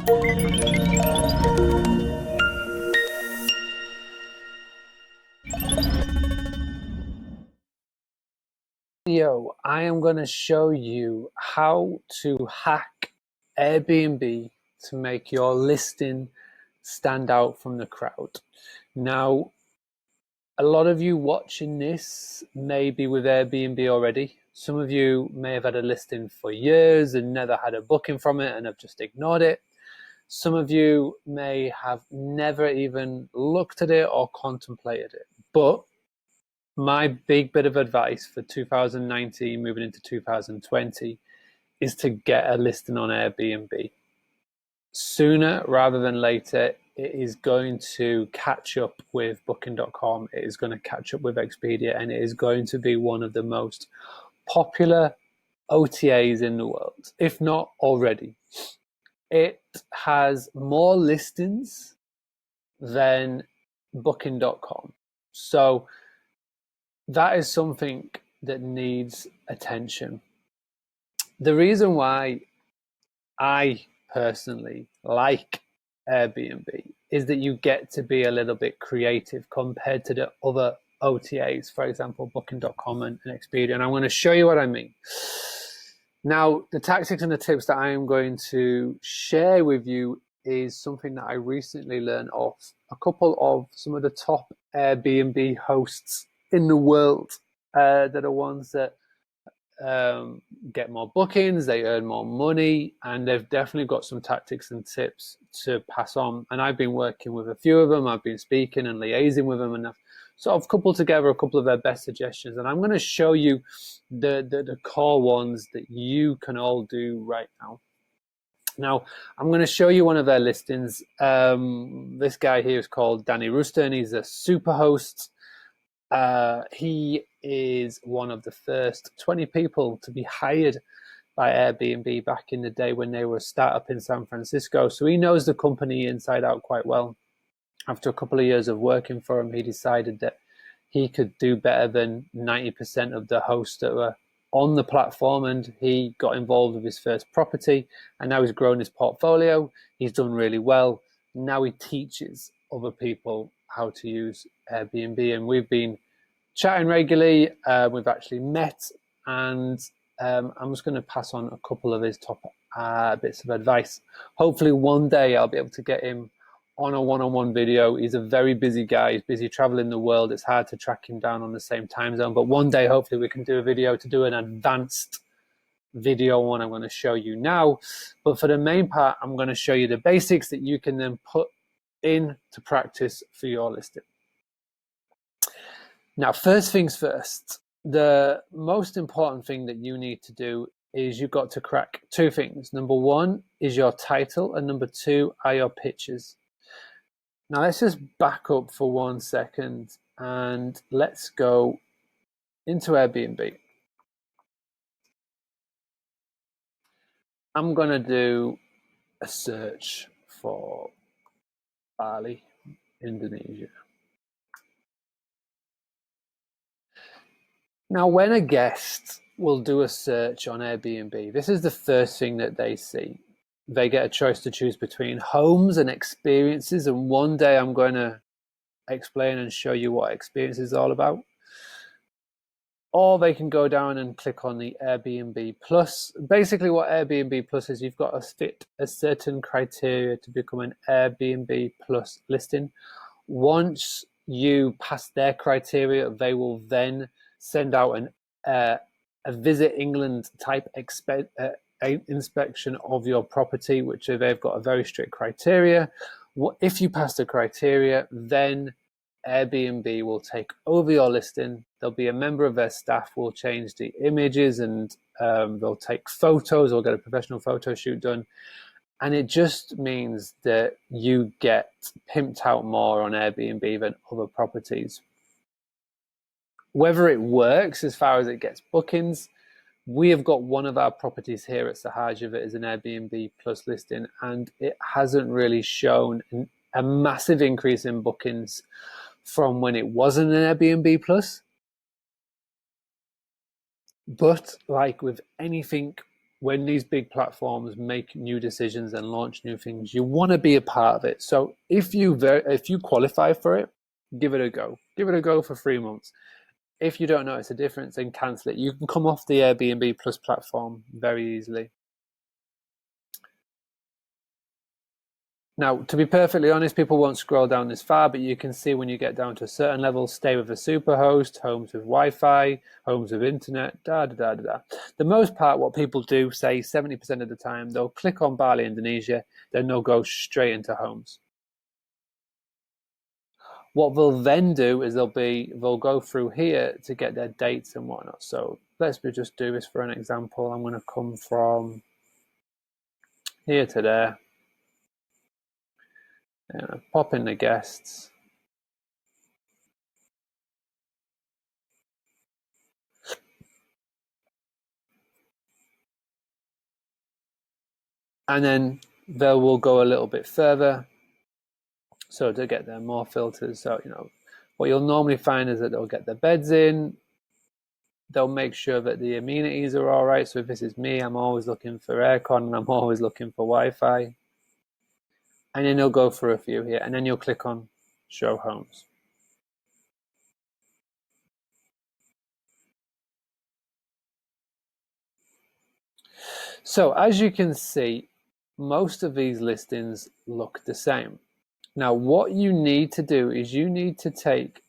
Video, I am going to show you how to hack Airbnb to make your listing stand out from the crowd. Now, a lot of you watching this may be with Airbnb already. Some of you may have had a listing for years and never had a booking from it and have just ignored it. Some of you may have never even looked at it or contemplated it. But my big bit of advice for 2019 moving into 2020 is to get a listing on Airbnb. Sooner rather than later, it is going to catch up with Booking.com, it is going to catch up with Expedia, and it is going to be one of the most popular OTAs in the world, if not already. It has more listings than Booking.com. So that is something that needs attention. The reason why I personally like Airbnb is that you get to be a little bit creative compared to the other OTAs, for example, Booking.com and Expedia. And I'm going to show you what I mean. Now, the tactics and the tips that I am going to share with you is something that I recently learned off a couple of some of the top Airbnb hosts in the world that are ones that get more bookings, they earn more money, and they've definitely got some tactics and tips to pass on. And I've been working with a few of them, I've been speaking and liaising with them, and I've sort of coupled together a couple of their best suggestions. And I'm going to show you the core ones that you can all do right now. Now, I'm going to show you one of their listings. This guy here is called Danny Rooster, and he's a super host. He is one of the first 20 people to be hired by Airbnb back in the day when they were a startup in San Francisco. So he knows the company inside out quite well. After a couple of years of working for him, he decided that he could do better than 90% of the hosts that were on the platform, and he got involved with his first property, and now he's grown his portfolio. He's done really well. Now he teaches other people how to use Airbnb, and we've been chatting regularly. We've actually met, and I'm just going to pass on a couple of his top bits of advice. Hopefully one day I'll be able to get him on a one-on-one video. He's a very busy guy. He's busy traveling the world. It's hard to track him down on the same time zone, but one day hopefully we can do a video to do an advanced video one I'm going to show you now. But for the main part, I'm going to show you the basics that you can then put into practice for your listing. Now, first things first, the most important thing that you need to do is you've got to crack two things. Number one is your title, and number two are your pictures. Now, let's just back up for 1 second and let's go into Airbnb. I'm going to do a search for Bali, Indonesia. Now, when a guest will do a search on Airbnb, this is the first thing that they see. They get a choice to choose between homes and experiences, and one day I'm going to explain and show you what experience is all about. Or they can go down and click on the Airbnb Plus. Basically what Airbnb Plus is, you've got to fit a certain criteria to become an Airbnb Plus listing. Once you pass their criteria, they will then send out a Visit England type inspection of your property, which they've got a very strict criteria. If you pass the criteria, then Airbnb will take over your listing. There'll be a member of their staff will change the images, and they'll take photos or get a professional photo shoot done. And it just means that you get pimped out more on Airbnb than other properties. Whether it works as far as it gets bookings, we have got one of our properties here at Sahaja that is an Airbnb Plus listing, and it hasn't really shown a massive increase in bookings from when it wasn't an Airbnb Plus. But like with anything when these big platforms make new decisions and launch new things, you want to be a part of it. So if you qualify for it, give it a go. Give it a go for 3 months. If you don't notice a difference, then cancel it. You can come off the Airbnb Plus platform very easily. Now, to be perfectly honest, people won't scroll down this far, but you can see when you get down to a certain level, stay with a superhost, homes with Wi-Fi, homes with internet, da-da-da-da-da. The most part, what people do, say 70% of the time, they'll click on Bali, Indonesia, then they'll go straight into homes. What they'll then do is they'll go through here to get their dates and whatnot. So let's just do this for an example. I'm going to come from here to there. Pop in the guests. And then they will go a little bit further. So to get there more filters. So, what you'll normally find is that they'll get their beds in. They'll make sure that the amenities are all right. So if this is me, I'm always looking for aircon and I'm always looking for Wi-Fi. And then you'll go through a few here, and then you'll click on Show Homes. So as you can see, most of these listings look the same. Now, what you need to do is you need to take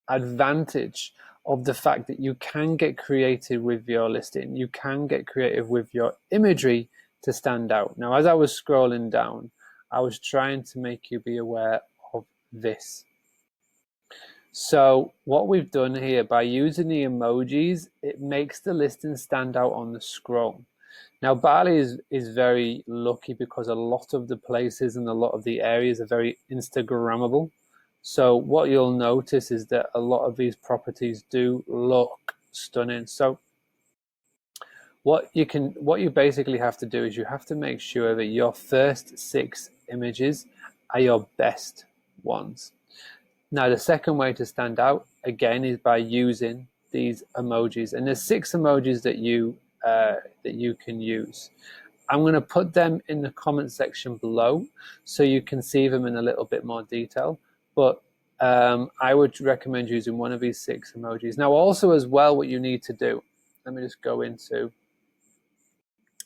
advantage of the fact that you can get creative with your listing. You can get creative with your imagery to stand out. Now, as I was scrolling down, I was trying to make you be aware of this. So what we've done here, by using the emojis, it makes the listing stand out on the scroll. Now, Bali is very lucky because a lot of the places and a lot of the areas are very Instagrammable. So what you'll notice is that a lot of these properties do look stunning. So what you basically have to do is you have to make sure that your first 6 images are your best ones. Now, the second way to stand out, again, is by using these emojis. And there's 6 emojis that you can use. I'm going to put them in the comment section below so you can see them in a little bit more detail. But I would recommend using one of these 6 emojis. Now, also as well, what you need to do, let me just go into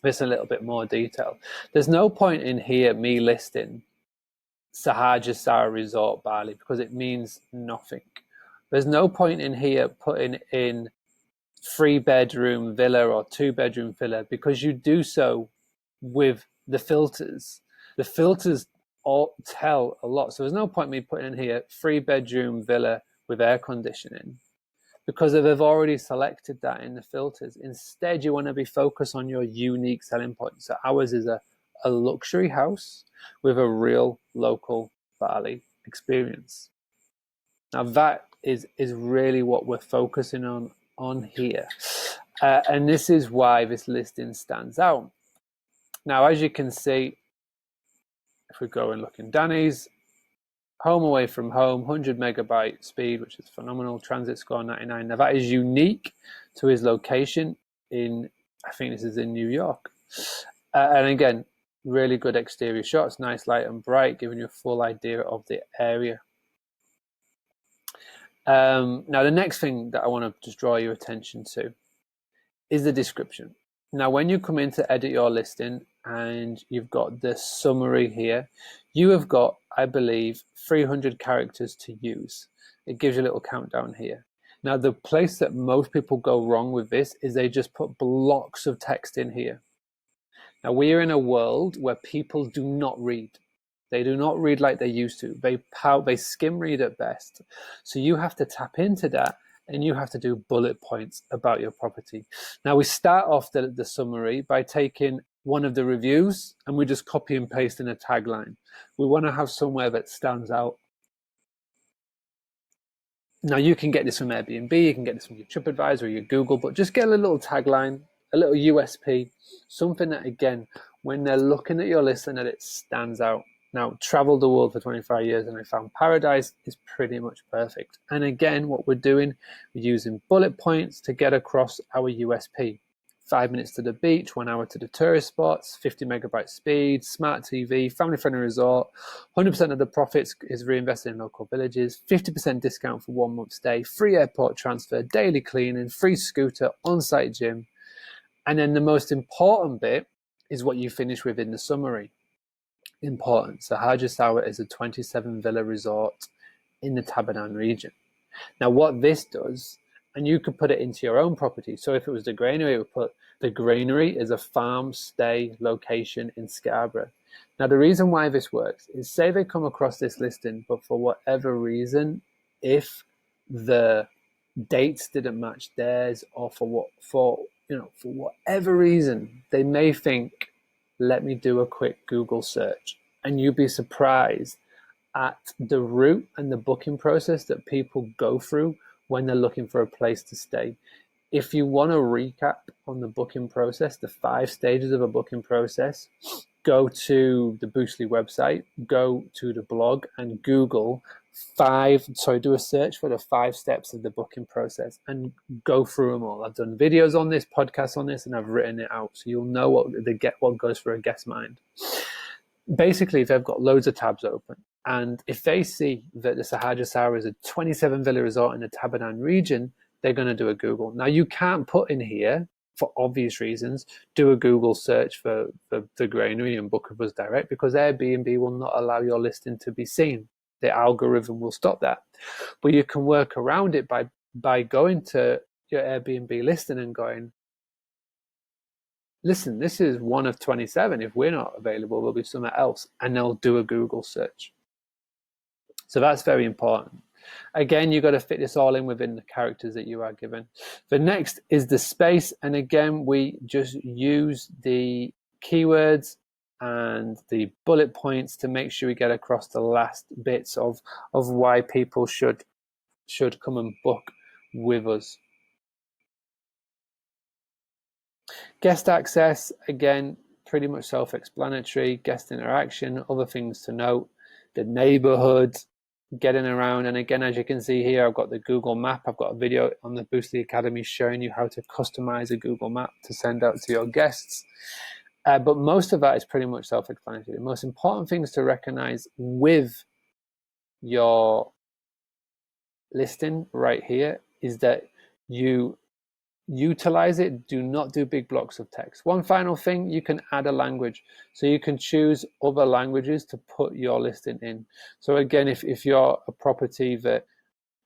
this in a little bit more detail. There's no point in here me listing Sahajasara Resort Bali because it means nothing. There's no point in here putting in 3-bedroom villa or 2-bedroom villa because you do so with the filters. The filters all tell a lot. So there's no point me putting in here 3-bedroom villa with air conditioning because they've already selected that in the filters. Instead, you want to be focused on your unique selling point. So ours is a luxury house with a real local Bali experience. Now that is really what we're focusing on here. And this is why this listing stands out. Now, as you can see, if we go and look in Danny's, home away from home, 100 megabyte speed, which is phenomenal, transit score 99. Now that is unique to his location in, I think this is in New York. And again, really good exterior shots, nice light and bright, giving you a full idea of the area. Now, the next thing that I want to just draw your attention to is the description. Now, when you come in to edit your listing and you've got the summary here, you have got, I believe, 300 characters to use. It gives you a little countdown here. Now, the place that most people go wrong with this is they just put blocks of text in here. Now, we are in a world where people do not read. They do not read like they used to. They skim read at best. So you have to tap into that and you have to do bullet points about your property. Now, we start off the summary by taking one of the reviews and we just copy and paste in a tagline. We want to have somewhere that stands out. Now, you can get this from Airbnb, you can get this from your TripAdvisor or your Google, but just get a little tagline, a little USP, something that, again, when they're looking at your listing, that it stands out. Now, traveled the world for 25 years and I found paradise is pretty much perfect. And again, what we're doing, we're using bullet points to get across our USP. 5 minutes to the beach, 1 hour to the tourist spots, 50 megabyte speed, smart TV, family-friendly resort. 100% of the profits is reinvested in local villages, 50% discount for 1 month stay, free airport transfer, daily cleaning, free scooter, on-site gym. And then the most important bit is what you finish with in the summary. Important. So Hajsawa is a 27 villa resort in the Tabanan region. Now what this does, and you could put it into your own property. So if it was the granary, it would put the granary is a farm stay location in Scarborough. Now the reason why this works is, say they come across this listing, but for whatever reason, if the dates didn't match theirs, or for whatever reason, they may think, let me do a quick Google search, and you'd be surprised at the route and the booking process that people go through when they're looking for a place to stay. If you want to recap on the booking process, the 5 stages of a booking process, go to the Boostly website, go to the blog and Google do a search for the 5 steps of the booking process and go through them all. I've done videos on this, podcasts on this, and I've written it out, so you'll know what goes through a guest's mind. Basically, they've got loads of tabs open, and if they see that the Hajsawa is a 27 villa resort in the Tabanan region, they're going to do a Google. Now, you can't put in here, for obvious reasons, do a Google search for the granary and book with us direct, because Airbnb will not allow your listing to be seen. The algorithm will stop that. But you can work around it by going to your Airbnb listing and going, listen, this is one of 27. If we're not available, there'll be somewhere else. And they'll do a Google search. So that's very important. Again, you've got to fit this all in within the characters that you are given. The next is the space. And again, we just use the keywords and the bullet points to make sure we get across the last bits of why people should come and book with us. Guest access, again, pretty much self-explanatory. Guest interaction, other things to note, the neighborhood, getting around. And again, as you can see here, I've got the Google map. I've got a video on the Boostly Academy showing you how to customize a Google map to send out to your guests. But most of that is pretty much self-explanatory. The most important things to recognize with your listing right here is that you utilize it. Do not do big blocks of text. One final thing, you can add a language. So you can choose other languages to put your listing in. So again, if you're a property that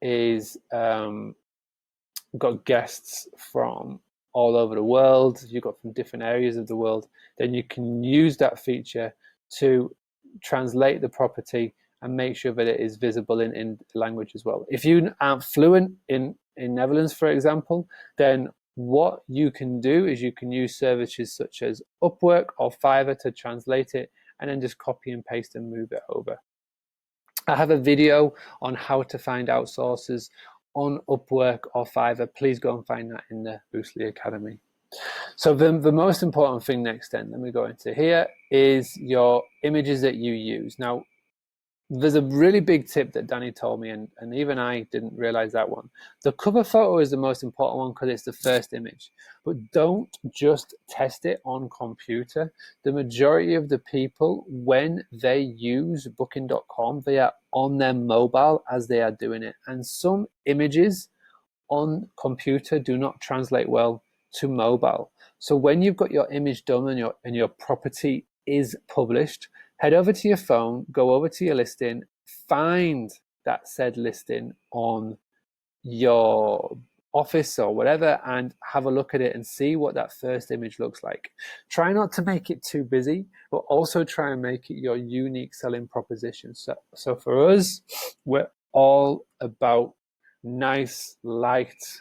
is got guests from all over the world, you've got from different areas of the world, then you can use that feature to translate the property and make sure that it is visible in language as well. If you aren't fluent in Netherlands, for example, then what you can do is you can use services such as Upwork or Fiverr to translate it, and then just copy and paste and move it over. I have a video on how to find outsourcers on Upwork or Fiverr. Please go and find that in the Boostly Academy. So the most important thing next then, let me go into here, is your images that you use. Now, there's a really big tip that Danny told me, and even I didn't realize that one. The cover photo is the most important one because it's the first image. But don't just test it on computer. The majority of the people, when they use booking.com, they are on their mobile as they are doing it. And some images on computer do not translate well to mobile. So when you've got your image done and your property is published, head over to your phone, go over to your listing, find that said listing on your office or whatever, and have a look at it and see what that first image looks like. Try not to make it too busy, but also try and make it your unique selling proposition. So for us, we're all about nice, light,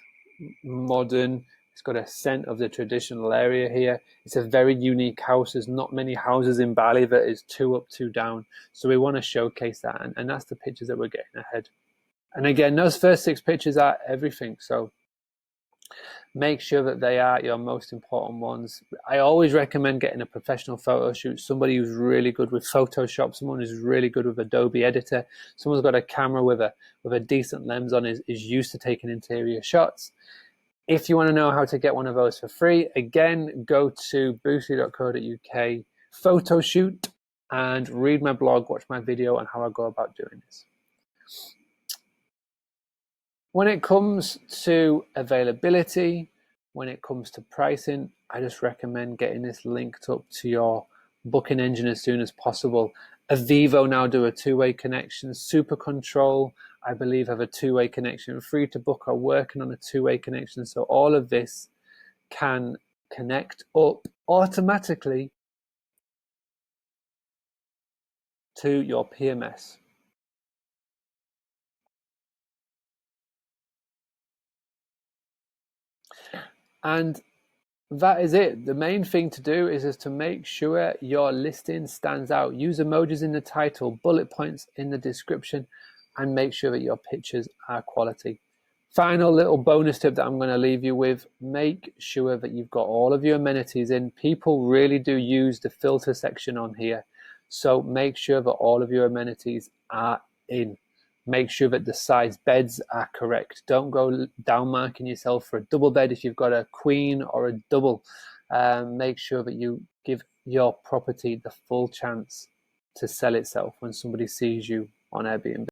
modern. It's got a scent of the traditional area here. It's a very unique house. There's not many houses in Bali that is 2 up, 2 down. So we want to showcase that. And that's the pictures that we're getting ahead. And again, those first 6 pictures are everything. So make sure that they are your most important ones. I always recommend getting a professional photo shoot, somebody who's really good with Photoshop, someone who's really good with Adobe Editor, someone's got a camera with a decent lens on, is used to taking interior shots. If you want to know how to get one of those for free, again, go to boostly.co.uk, photo shoot, and read my blog, watch my video on how I go about doing this. When it comes to availability, when it comes to pricing, I just recommend getting this linked up to your booking engine as soon as possible. Avivo now do a two-way connection. Super Control, I believe, have a two-way connection. Free to Book are working on a two-way connection. So all of this can connect up automatically to your PMS. And that is it. The main thing to do is to make sure your listing stands out. Use emojis in the title, bullet points in the description, and make sure that your pictures are quality. Final little bonus tip that I'm going to leave you with, make sure that you've got all of your amenities in. People really do use the filter section on here. So make sure that all of your amenities are in. Make sure that the size beds are correct. Don't go down marking yourself for a double bed if you've got a queen or a double. Make sure that you give your property the full chance to sell itself when somebody sees you on Airbnb.